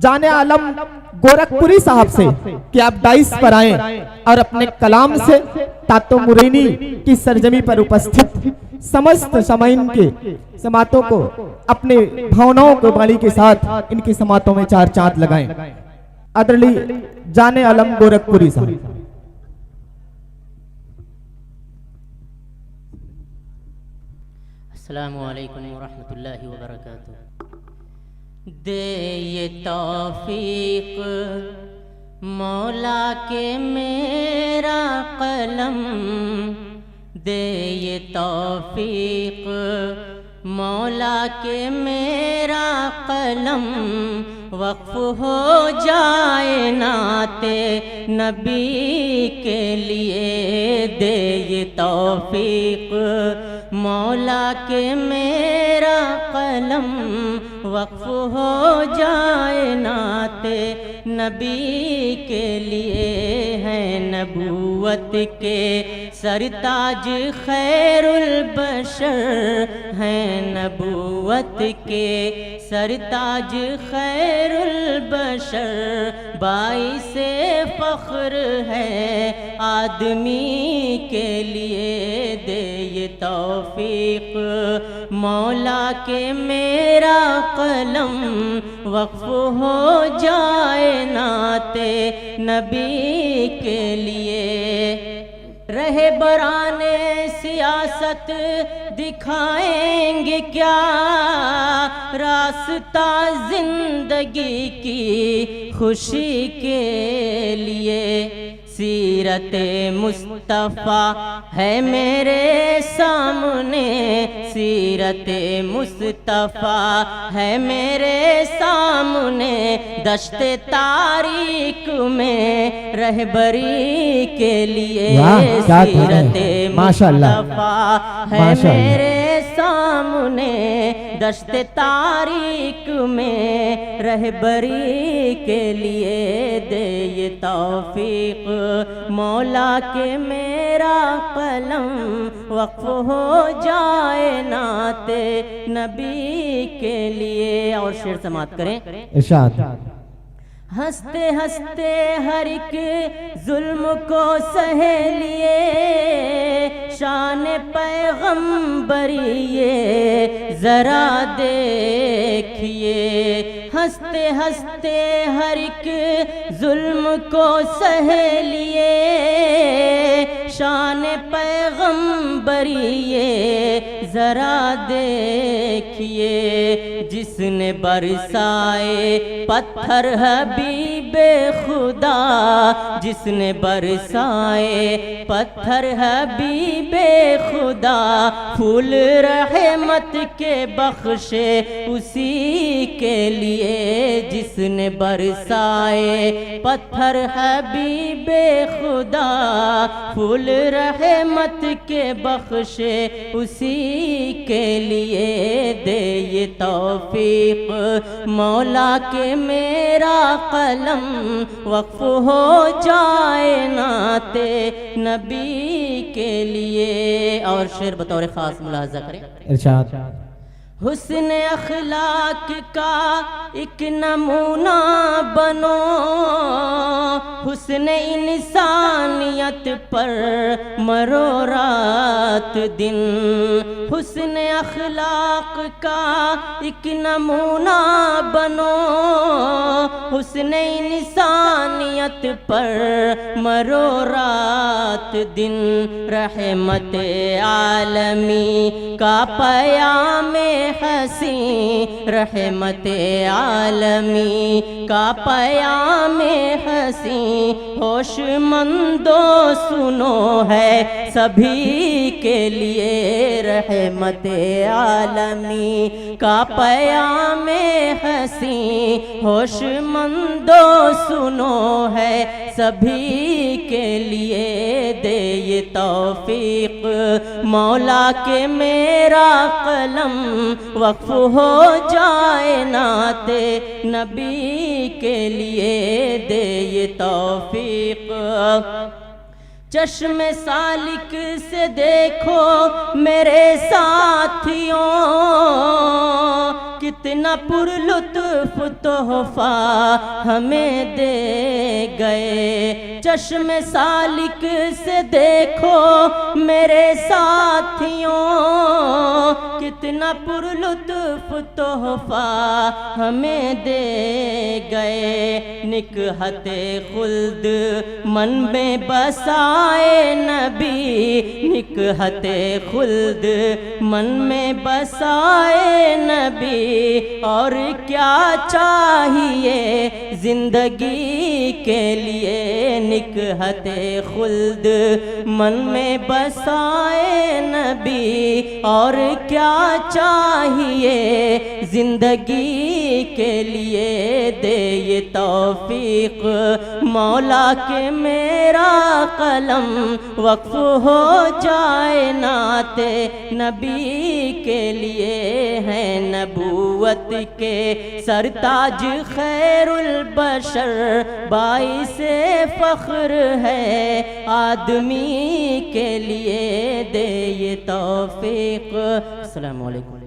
جانے عالم گورکھپوری صاحب سے کہ آپ ڈائس پر آئیں اور اپنے کلام سے تاتو مرینی کی سرزمین پر اپستھت سمست سمائن کے سماعتوں کو اپنے بھاوناؤں کو بالی کے ساتھ ان کی سماعتوں میں چار چاند لگائیں. ادرلی جانے عالم گورکھپوری صاحب. السلام علیکم ورحمۃ اللہ وبرکاتہ. دے یہ توفیق مولا کے میرا قلم، دے یہ توفیق مولا کے میرا قلم، وقف ہو جائے نعت نبی کے لیے. دے یہ توفیق مولا کے میرا قلم، وقف ہو جائے نعت نبی کے لیے. ہے نبوت کے سرتاج خیر البشر، ہے نبوت کے سرتاج خیر البشر، باعث فخر ہے آدمی کے لیے. دے یہ توفیق مولا کے میرا قلم، وقف ہو جائے نعت نبی کے لیے. رہبران سیاست دکھائیں گے کیا راستہ زندگی کی خوشی کے لیے. سیرت مصطفیٰ ہے میرے سامنے، سیرت مصطفیٰ ہے میرے سامنے، دشت تاریک میں رہبری کے لیے. سیرت مصطفیٰ ہے میرے سامنے، دشت تاریک میں رہبری کے لیے. دے یہ توفیق مولا کے میرا قلم، وقف ہو جائے نعت نبی کے لیے. اور شعر سماعت کریں. ارشاد. ہنستے ہنستے ہر ایک ظلم کو سہے لیے، شان پیغمبری یہ ذرا دیکھیے. ہنستے ہنستے ہر ایک ظلم کو سہے لیے، شان پیغمبری یہ ذرا دیکھیے. جس نے برسائے پتھر حبیب خدا، جس نے برسائے پتھر حبیب خدا، پھول رحمت کے بخشے اسی کے لیے. جس نے برسائے پتھر حبیب خدا، پھول رحمت کے بخشے اسی کے لیے. دے یہ توفیق مولا کے میرا قلم، وقف ہو جائے نعت نبی کے لیے. اور شعر بطور خاص ملاحظہ کریں. ارشاد. حسن اخلاق کا ایک نمونہ بنو، حسن انسانیت پر مرو رات دن. حسن اخلاق کا ایک نمونہ بنو، حسن انسانیت پر مرو رات دن. رحمت عالمی کا پیام حسین، رحمت عالمی کا پیام حسین، ہوش مندو سنو ہے سبھی کے لیے. رحمت عالمی کا پیام حسین، ہوش مندو سنو ہے سبھی کے لیے. دے یہ توفیق مولا کے میرا قلم، وقف ہو جائے نعت نبی کے لیے. دے یہ توفیق. چشم سالک سے دیکھو میرے ساتھیوں، کہ کتنا پر لطف تحفہ ہمیں دے گئے. چشم سالک سے دیکھو میرے ساتھیوں کتنا پر لطف تحفہ ہمیں دے گئے. نکہت خلد من میں بسائے نبی, نکہت خلد من میں بسائے نبی. اور کیا چاہیے زندگی کے لیے, نکہت خلد من میں بسائے نبی. اور کیا چاہیے زندگی کے لیے, دے یہ توفیق مولا کہ میرا قلم وقف ہو جائے نعت نبی کے لیے. ہے نبوت کے سرتاج خیر البشر, باعث فخر ہے آدمی کے لیے, دے یہ توفیق. السلام علیکم.